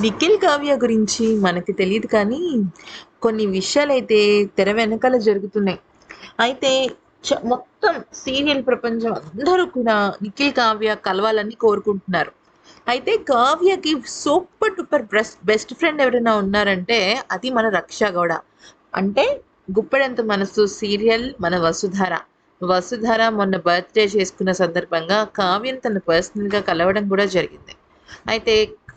నిఖిల్ కావ్య గురించి మనకి తెలీదు కానీ, కొన్ని విషయాలైతే తెర వెనకాల జరుగుతున్నాయి. అయితే మొత్తం సీరియల్ ప్రపంచం అందరూ కూడా నిఖిల్, కావ్య కలవాలని కోరుకుంటున్నారు. అయితే కావ్యకి సూపర్ డూపర్ బెస్ట్ ఫ్రెండ్ ఎవరైనా ఉన్నారంటే అది మన రక్ష గౌడ. అంటే 'గుప్పెడంత మనసు' సీరియల్ మన వసుధర. వసుధర మొన్న బర్త్‌డే చేసుకున్న సందర్భంగా కావ్యని తను పర్సనల్‌గా కలవడం కూడా జరిగింది. అయితే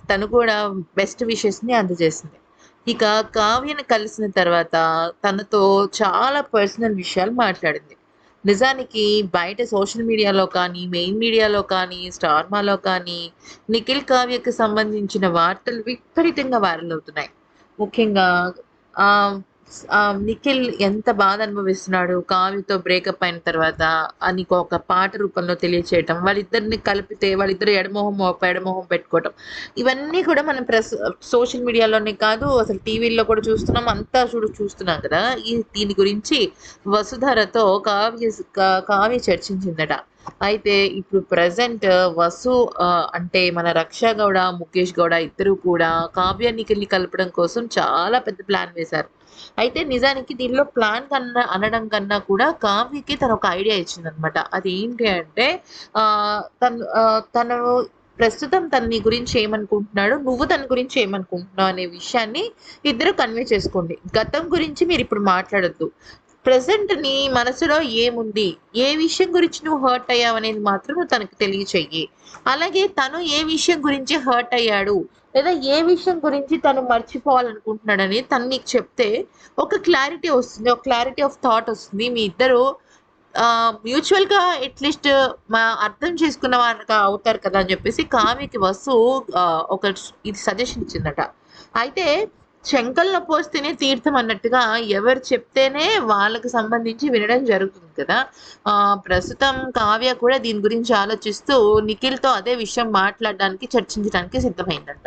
తను కూడా బెస్ట్ విషెస్‌ని అందజేసింది. ఇక కావ్యని కలిసిన తర్వాత తనతో చాలా పర్సనల్ విషయాలు మాట్లాడింది. నిజానికి బయట సోషల్ మీడియాలో కానీ, మెయిన్ మీడియాలో కానీ, స్టార్మాలో కానీ నిఖిల్, కావ్యకి సంబంధించిన వార్తలు విపరీతంగా వైరల్ అవుతున్నాయి. ముఖ్యంగా ఆహ్, నిఖిల్ ఎంత బాధ అనుభవిస్తున్నాడు కావ్యతో బ్రేకప్ అయిన తర్వాత అని ఒక పాట రూపంలో తెలియచేయటం, వాళ్ళిద్దరిని కలిపితే వాళ్ళిద్దరు ఎడమొహం పెట్టుకోవటం, ఇవన్నీ కూడా మనం సోషల్ మీడియాలోనే కాదు అసలు టీవీల్లో కూడా చూస్తున్నాం. అంతా చూస్తున్నాం కదా! దీని గురించి వసుధరతో కావ్య చర్చించిందట. అయితే ఇప్పుడు ప్రెజెంట్ వసు అంటే మన రక్ష గౌడ, ముఖేష్ గౌడ ఇద్దరు కూడా కావ్య, నిఖిల్‌ని కలపడం కోసం చాలా పెద్ద ప్లాన్ వేశారు. అయితే నిజానికి దీనిలో ప్లాన్ కన్నా అనడం కన్నా కూడా కావ్యకి తను ఒక ఐడియా ఇచ్చిందనమాట. అదేంటి అంటే తను ప్రస్తుతం తను నీ గురించి ఏమనుకుంటున్నాడు, నువ్వు తన గురించి ఏమనుకుంటున్నావు అనే విషయాన్ని ఇద్దరు కన్వే చేసుకోండి. గతం గురించి మీరిప్పుడు మాట్లాడొద్దు. ప్రెజెంట్ నీ మనసులో ఏముంది? ఏ విషయం గురించి నువ్వు హర్ట్ అయ్యావనేది మాత్రం నువ్వు తనకు తెలియచెయ్యి. అలాగే తను ఏ విషయం గురించి హర్ట్ అయ్యాడు, లేదా ఏ విషయం గురించి తను మర్చిపోవాలనుకుంటున్నాడని తను నీకు చెప్తే ఒక క్లారిటీ వస్తుంది. ఒక క్లారిటీ ఆఫ్ థాట్ వస్తుంది. మీ ఇద్దరు మ్యూచువల్‌గా అట్‌లీస్ట్ అర్థం చేసుకున్న వారుగా అవుతారు కదా! అని చెప్పేసి కావ్యకి వసు ఒక ఇది సజెషన్ ఇచ్చిందట. అయితే శంఖంలో పోస్తేనే తీర్థం అన్నట్టుగా ఎవరు చెప్తేనే వాళ్ళకి సంబంధించి వినడం జరుగుతుంది కదా! ప్రస్తుతం కావ్య కూడా దీని గురించి ఆలోచిస్తూ నిఖిల్‌తో అదే విషయం మాట్లాడడానికి, చర్చించడానికి సిద్ధమైందంట.